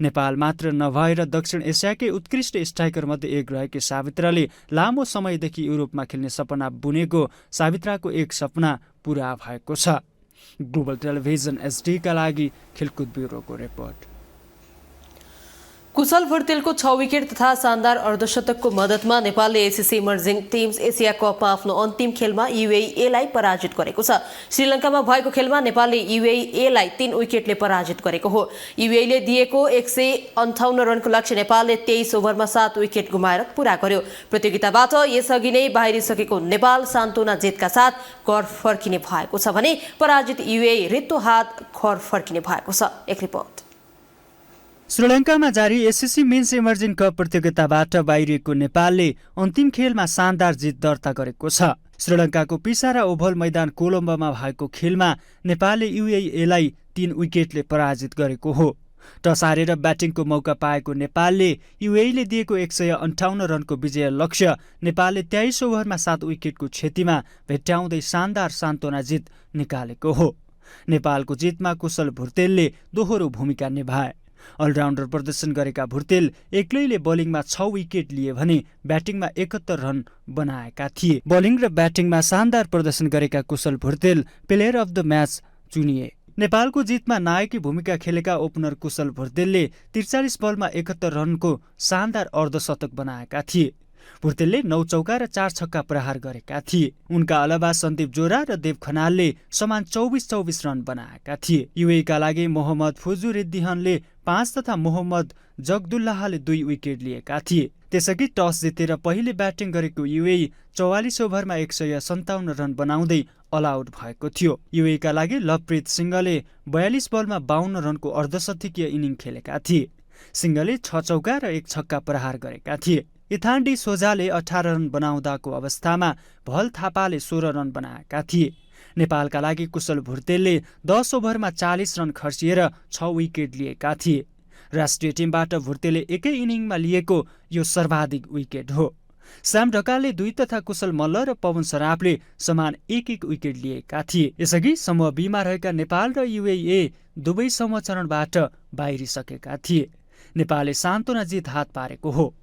[SPEAKER 6] नेपाल मात्र नभएर दक्षिण एसियाकै उत्कृष्ट स्ट्राइकर मध्ये एक रहेकी सावित्राले लामो समयदेखि युरोपमा खेल्ने सपना बुनेको सावित्राको एक सपना पूरा भएको छ। ग्लोबल टेलिभिजन एसडीका लागि खेलकुद ब्युरोको रिपोर्ट।
[SPEAKER 2] कुशल भुर्तेलको 6 विकेट तथा शानदार अर्धशतकको मद्दतमा नेपालले एसीसी इमर्जिङ टिम्स एसिया कपमा आफ्नो अन्तिम खेलमा युएईलाई पराजित गरेको छ। श्रीलङ्कामा भएको खेलमा नेपालले युएईलाई 3 विकेटले पराजित गरेको हो। युएईले दिएको 158 रनको लक्ष्य नेपालले 23 ओभरमा 7 विकेट गुमाएर पूरा गर्यो। प्रतियोगिताबाट यसअघि नै बाहिरिसकेको नेपाल सान्तोना जितका साथ घर फर्किने भएको छ भने पराजित युएई रित्तो हात घर फर्किने भएको छ। एक रिपोर्ट।
[SPEAKER 6] श्रीलङ्कामा जारी एसीसी मेन्स इमर्जिङ कप प्रतियोगिताबाट बाहिरिएको नेपालले अन्तिम खेलमा शानदार जित दर्ता गरेको छ। श्रीलङ्काको पिसारा ओभल मैदान कोलम्बोमा भएको खेलमा नेपालले युएईलाई 3 विकेटले पराजित गरेको हो। टस हारेर ब्याटिङको मौका पाएको नेपालले युएईले दिएको 158 रनको विजय लक्ष्य नेपालले 23 ओभरमा 7 विकेटको क्षतिमा भेट्टाउँदै शानदार सान्तोना जित निकालेको हो। नेपालको जितमा कुशल भुर्तेलले दोहोरो भूमिका निभाए। अलराउन्डर प्रदर्शन गरेका भुर्तेल एक्लैले बोलिङमा 6 विकेट लिए भने ब्याटिङमा 71 रन बनाएका थिए। बोलिङ र ब्याटिङमा शानदार प्रदर्शन गरेका Kushal Bhurtel player of the match चुनिए। नेपालको जितमा नायकी भूमिका खेलेका ओपनर कुशल भुर्तेलले 43 बलमा 71 रनको शानदार अर्धशतक बनाएका थिए। भुर्तेलले 9 चौका र 4 छक्का प्रहार गरेका थिए। उनका अलावा सन्दीप जोरा र देव खनालले समान 24-24 रन बनाएका थिए। युएईका लागि मोहम्मद फुजुरिद्दिहनले 5 तथा मोहम्मद जगदुल्लाहले 2 विकेट लिएका थिए। त्यसअघि टस जितेर पहिले ब्याटिङ गरेको युएई 44 ओभरमा 157 रन बनाउँदै अल आउट भएको थियो। युएईका लागि लवप्रीत सिंहले 42 बलमा 52 रनको अर्धशतकीय इनिङ खेलेका थिए। सिंहले 6 चौका र 1 छक्का प्रहार गरेका थिए। इथान डी सोजाले 18 रन बनाउँदाको अवस्थामा भल थापाले 16 रन बनाएका थिए। नेपालका लागि कुशल भुर्तेलले 10 ओभरमा 40 रन खर्चिएर 6 विकेट लिएका थिए। राष्ट्रिय टिमबाट भुर्तेलले एकै इनिङमा लिएको यो सर्वाधिक विकेट हो। श्याम ढकालले 2 तथा कुशल मल्ल र पवन सराफले समान 1-1 विकेट लिएका थिए। यसअघि समूह बीमा रहेका नेपाल र युएई दुवै समूह चरणबाट बाहिरिसकेका थिए। नेपालले सान्तोना जित हात पारेको हो।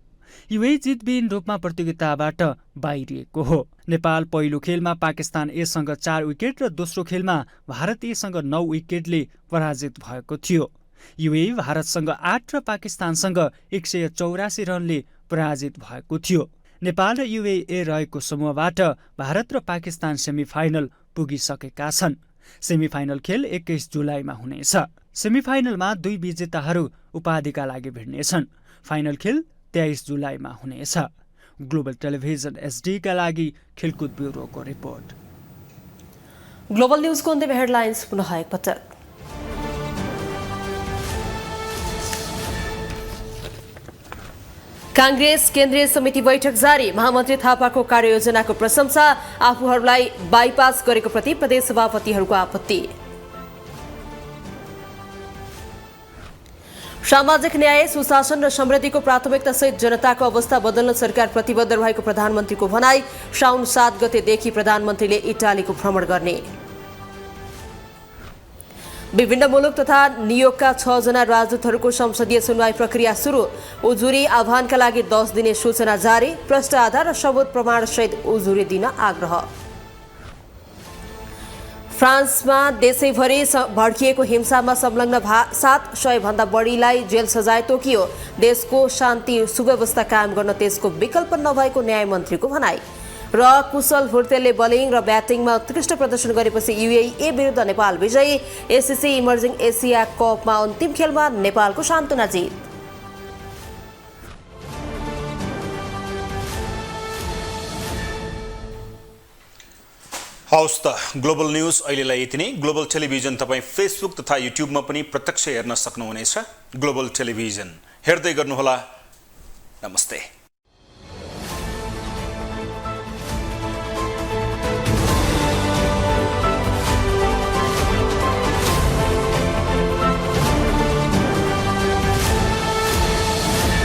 [SPEAKER 6] युएई जितविहीन रूपमा प्रतियोगिताबाट बाहिरिएको हो। नेपाल पहिलो खेलमा पाकिस्तान एसँग 4 विकेट र दोस्रो खेलमा भारत एसँग 9 विकेटले पराजित भएको थियो। युएई भारतसँग 8 र पाकिस्तानसँग 184 रनले पराजित भएको थियो। नेपाल र युएई रहेको समूहबाट भारत र पाकिस्तान सेमिफाइनल पुगिसकेका छन्। सेमिफाइनल खेल 21 जुलाईमा हुनेछ। सेमिफाइनलमा 2 विजेताहरू उपाधिका लागि भिड्नेछन्। फाइनल खेल 23 जुलाईमा हुनेछ। ग्लोबल टेलिभिजन एसडीका लागि खेलकुद ब्युरोको रिपोर्ट।
[SPEAKER 2] ग्लोबल न्यूजको अन्त्यमा हेडलाइन्स पुनः एकपटक। कांग्रेस केन्द्रीय समिति बैठक जारी। महामन्त्री थापाको कार्ययोजनाको प्रशंसा। आफूहरूलाई बाइपास गरेको प्रति प्रदेश सभापतिहरूको आपत्ति। सामाजिक न्याय, सुशासन र समृद्धिको प्राथमिकता सहित जनताको अवस्था बदल्न सरकार प्रतिबद्ध रहेको प्रधानमन्त्रीको भनाई। साउन 7 गतेदेखि प्रधानमन्त्रीले इटालीको भ्रमण गर्ने। विभिन्न मुलुक तथा नियोगका 6 जना राजदूतहरूको संसदीय सुनवाई प्रक्रिया सुरु। उजुरी आह्वानका लागि 10 दिने सूचना जारी। प्रष्ट आधार र सबुत प्रमाण सहित उजुरी दिन आग्रह। फ्रान्समा देशैभरि भड्किएको हिंसामा संलग्न 700 भन्दा बढीलाई जेल सजाय तोकियो। देशको शान्ति सुव्यवस्था कायम गर्न त्यसको विकल्प नभएको न्याय मन्त्रीको भनाई। र कुशल भुर्तेलले बलिङ र ब्याटिङमा उत्कृष्ट प्रदर्शन गरेपछि युएई विरुद्ध नेपाल विजयी। एसिसी इमर्जिङ एसिया कपमा अन्तिम खेलमा नेपालको सान्तुना जित।
[SPEAKER 1] हवस् त ग्लोबल न्यूज अहिलेलाई यति नै। ग्लोबल टेलिभिजन तपाईँ फेसबुक तथा युट्युबमा पनि प्रत्यक्ष हेर्न सक्नुहुनेछ। ग्लोबल टेलिभिजन हेर्दै गर्नुहोला। नमस्ते।